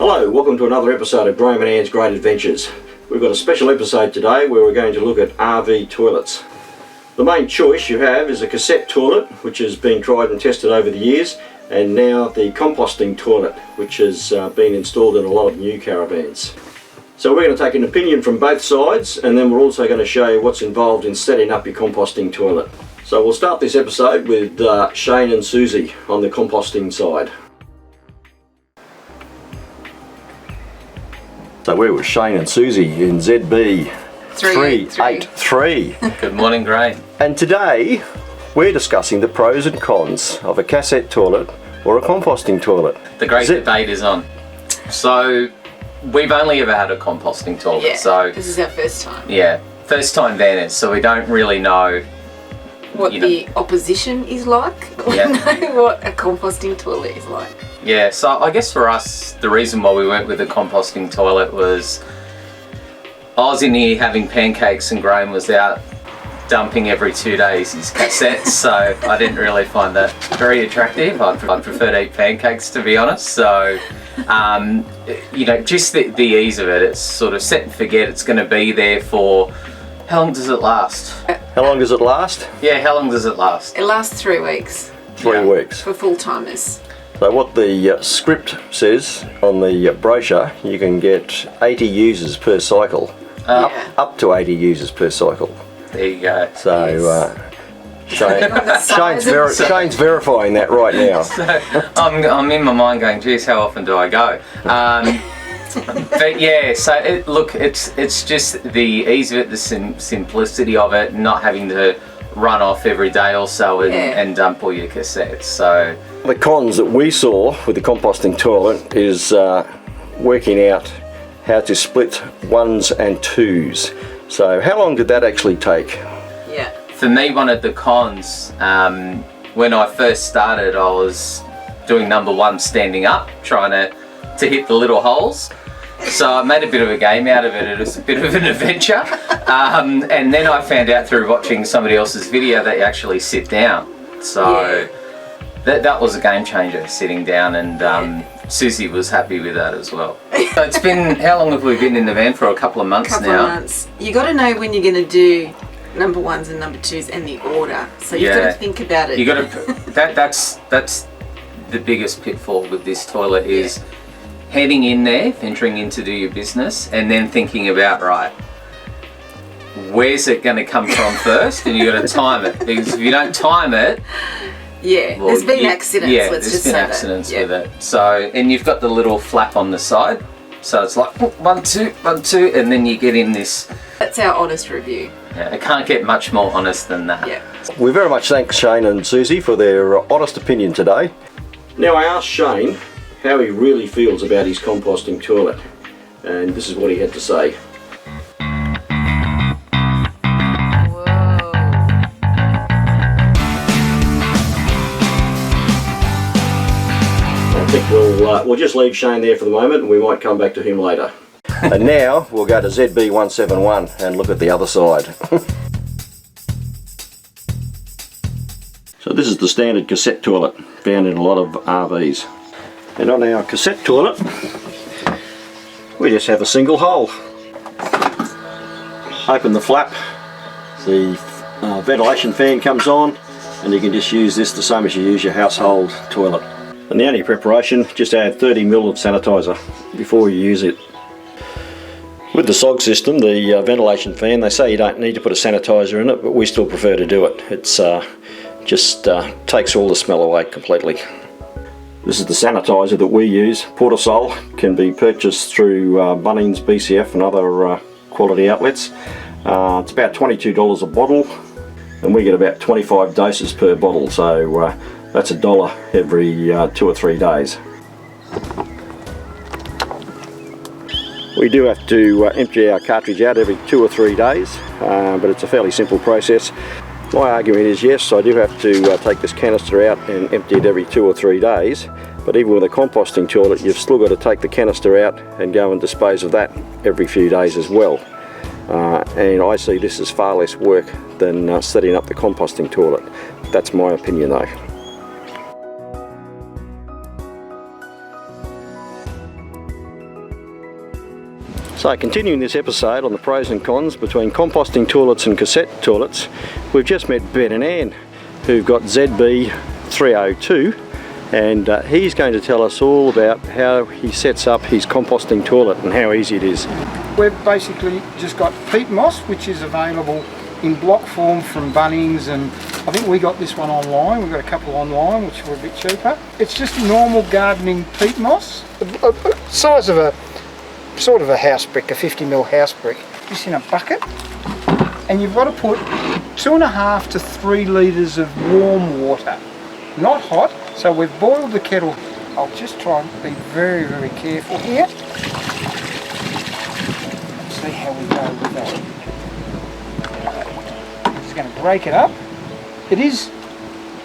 Hello, welcome to another episode of Graham and Ann's Great Adventures. We've got a special episode today where we're going to look at RV toilets. The main choice you have is a cassette toilet, which has been tried and tested over the years, and now the composting toilet, which has been installed in a lot of new caravans. So we're going to take an opinion from both sides, and then we're also going to show you what's involved in setting up your composting toilet. So we'll start this episode with Shane and Susie on the composting side. So we're with Shane and Susie in ZB 383. Good morning, Graham. And today we're discussing the pros and cons of a cassette toilet or a composting toilet. The great debate is on. So we've only ever had a composting toilet. Yeah, so this is our first time. Yeah, first time banners, so we don't really know what the opposition is like, or know what a composting toilet is like. Yeah, so I guess for us, the reason why we went with the composting toilet was I was in here having pancakes and Graham was out dumping every 2 days his cassettes, so I didn't really find that very attractive. I'd prefer to eat pancakes, to be honest. So, just the ease of it, it's sort of set and forget. It's going to be there for, how long does it last? How long does it last? Yeah, how long does it last? It lasts 3 weeks. 3 weeks. For full-timers. So what the script says on the brochure, you can get 80 users per cycle. Up to 80 users per cycle. There you go. So Shane's verifying that right now. So I'm in my mind going, geez, how often do I go? But yeah, so it's just the ease of it, the simplicity of it, not having to run off every day or so and dump all your cassettes. So the cons that we saw with the composting toilet is working out how to split ones and twos. So how long did that actually take? Yeah. For me, one of the cons, when I first started, I was doing number one standing up, trying to hit the little holes. So I made a bit of a game out of it. It was a bit of an adventure. And then I found out through watching somebody else's video that you actually sit down. So that was a game changer, sitting down, and Susie was happy with that as well. So it's been, how long have we been in the van for? A couple of months now? Couple of months. You got to know when you're going to do number ones and number twos and the order. So you've got to think about it. You got to. That's the biggest pitfall with this toilet is heading in there, venturing in to do your business, and then thinking about, right, where's it going to come from first? And you got to time it, because if you don't time it. Yeah, well, there's been accidents. Yeah, let's there's just been say accidents with it. So, and you've got the little flap on the side, so it's like 1, 2, 1, 2, and then you get in this. That's our honest review. Yeah, it can't get much more honest than that. Yeah. We very much thank Shane and Susie for their honest opinion today. Now I asked Shane how he really feels about his composting toilet, and this is what he had to say. I think we'll just leave Shane there for the moment, and we might come back to him later. And now we'll go to ZB171 and look at the other side. So this is the standard cassette toilet found in a lot of RVs. And on our cassette toilet, we just have a single hole. Open the flap, the ventilation fan comes on, and you can just use this the same as you use your household toilet. And the only preparation, just add 30 ml of sanitizer before you use it. With the SOG system, the ventilation fan, they say you don't need to put a sanitizer in it, but we still prefer to do it. It's just takes all the smell away completely. This is the sanitizer that we use. Portasol can be purchased through Bunnings, BCF and other quality outlets. It's about $22 a bottle, and we get about 25 doses per bottle, so that's $1 every 2 or 3 days. We do have to empty our cartridge out every 2 or 3 days, but it's a fairly simple process. My argument is, yes, I do have to take this canister out and empty it every 2 or 3 days, but even with a composting toilet, you've still got to take the canister out and go and dispose of that every few days as well. And I see this as far less work than setting up the composting toilet. That's my opinion though. So continuing this episode on the pros and cons between composting toilets and cassette toilets, we've just met Ben and Ann who've got ZB302, and he's going to tell us all about how he sets up his composting toilet and how easy it is. We've basically just got peat moss, which is available in block form from Bunnings, and I think we got this one online. We've got a couple online which were a bit cheaper. It's just normal gardening peat moss, size of a sort of a house brick, a 50mm house brick. Just in a bucket, and you've got to put 2.5 to 3 litres of warm water, not hot. So we've boiled the kettle. I'll just try and be very, very careful here. See how we go with that. Just going to break it up. It is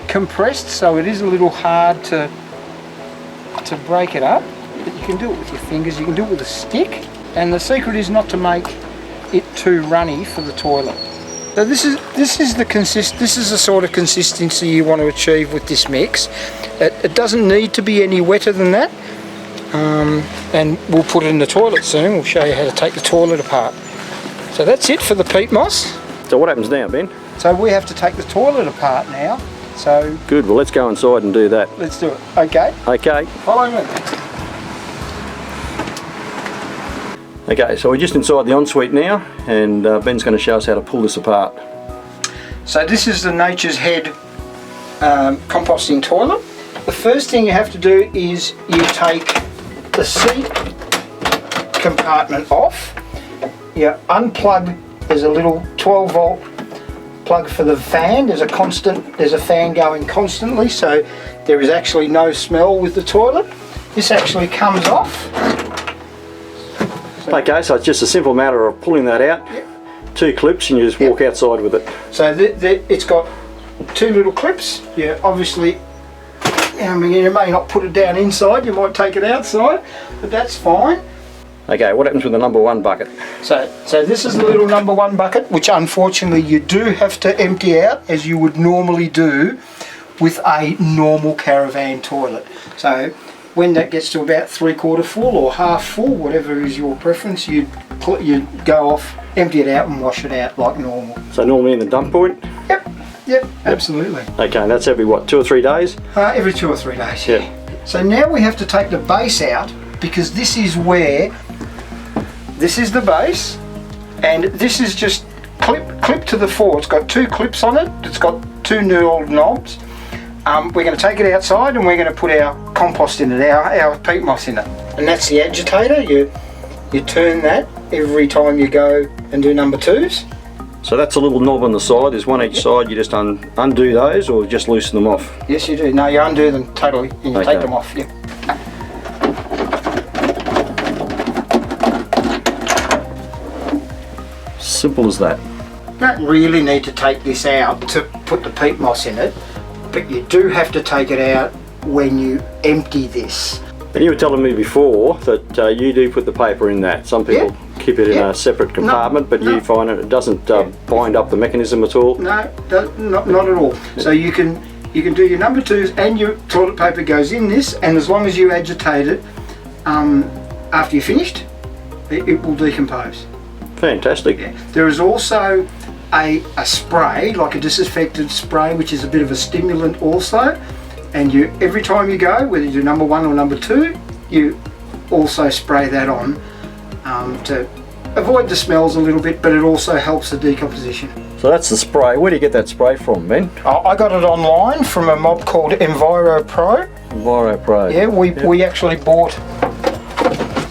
compressed, so it is a little hard to break it up, but you can do it with your fingers, you can do it with a stick, and the secret is not to make it too runny for the toilet. So this is the sort of consistency you want to achieve with this mix. It doesn't need to be any wetter than that, and we'll put it in the toilet soon. We'll show you how to take the toilet apart. So that's it for the peat moss. So what happens now, Ben? So we have to take the toilet apart now. So Good, well let's go inside and do that. let's do it. Okay, Okay. follow me. Okay, so we're just inside the ensuite now, and Ben's going to show us how to pull this apart. So this is the Nature's Head composting toilet. The first thing you have to do is you take the seat compartment off. You unplug, there's a little 12 volt plug for the fan. There's a fan going constantly, so there is actually no smell with the toilet. This actually comes off. Okay, so it's just a simple matter of pulling that out, 2 clips, and you just walk outside with it. So it's got 2 little clips. Yeah, obviously, I mean, you may not put it down inside, you might take it outside, but that's fine. Okay, what happens with the number 1 bucket? So this is the little number 1 bucket, which unfortunately you do have to empty out as you would normally do with a normal caravan toilet. So when that gets to about 3/4 full or half full, whatever is your preference, you go off, empty it out and wash it out like normal. So normally in the dump point? Yep, absolutely. Okay, and that's every what, 2 or 3 days? Every 2 or 3 days. Yeah. So now we have to take the base out, because this is the base, and this is just clip to the floor. It's got 2 clips on it. It's got 2 knurled knobs. We're going to take it outside and we're going to put our compost in it, our peat moss in it. And that's the agitator. You turn that every time you go and do number 2s. So that's a little knob on the side. There's one each side. You just undo those or just loosen them off? Yes, you do. No, you undo them totally and you take them off. Yeah. Simple as that. You don't really need to take this out to put the peat moss in it, but you do have to take it out when you empty this. And you were telling me before that you do put the paper in that. Some people keep it in a separate compartment, but you find it doesn't bind up the mechanism at all? No, not at all. So you can do your number 2s and your toilet paper goes in this, and as long as you agitate it after you're finished, it will decompose. Fantastic. Yeah. There is also a spray, like a disinfectant spray, which is a bit of a stimulant also, and every time you go, whether you do number 1 or number 2, you also spray that on to avoid the smells a little bit, but it also helps the decomposition. So that's the spray. Where do you get that spray from, Ben? I got it online from a mob called Enviro Pro. Enviro Pro. Yeah, we actually bought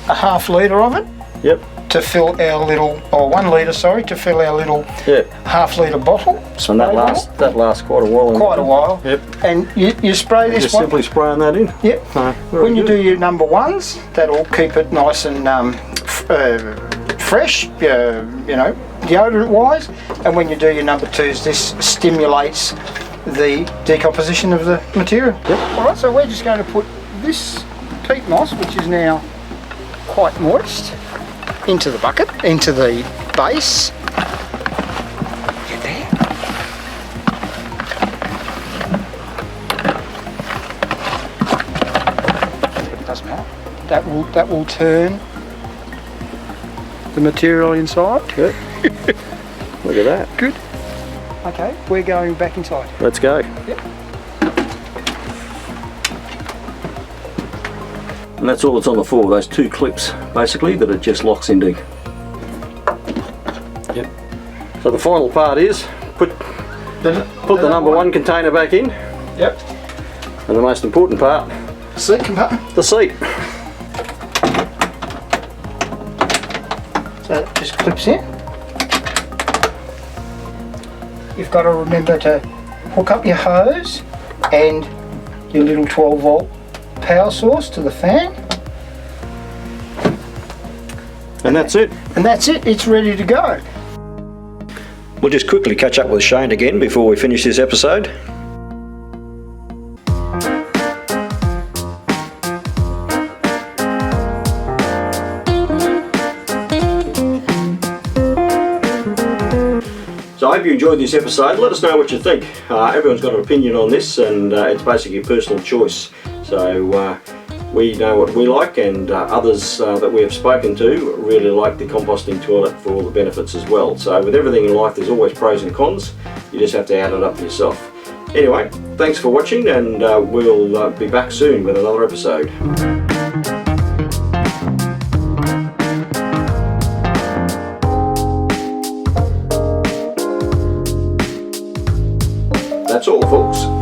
a ½ litre of it. Yep. To fill our little, or 1 litre, sorry, to fill our little ½ litre bottle. And that lasts quite a while. Quite a while. Yep. And you spray this just one. simply spraying that in. Yep. When you do your number 1s, that'll keep it nice and fresh, you know, deodorant wise. And when you do your number 2s, this stimulates the decomposition of the material. Yep. Alright, so we're just going to put this peat moss, which is now quite moist, into the bucket, into the base. Get there. It doesn't matter. That will turn the material inside. Good. Look at that. Good. Okay, we're going back inside. Let's go. Yep. And that's all it's on the for, those 2 clips basically that it just locks into. Yep. So the final part is put the number 1 container back in, Yep. and the most important part, Seat compartment. the seat. So it just clips in. You've got to remember to hook up your hose and your little 12-volt power source to the fan. And that's it. And that's it, it's ready to go. We'll just quickly catch up with Shane again before we finish this episode. So I hope you enjoyed this episode. Let us know what you think. Everyone's got an opinion on this, and it's basically a personal choice. So we know what we like, and others that we have spoken to really like the composting toilet for all the benefits as well. So with everything in life, there's always pros and cons. You just have to add it up yourself. Anyway, thanks for watching, and we'll be back soon with another episode. That's all, folks.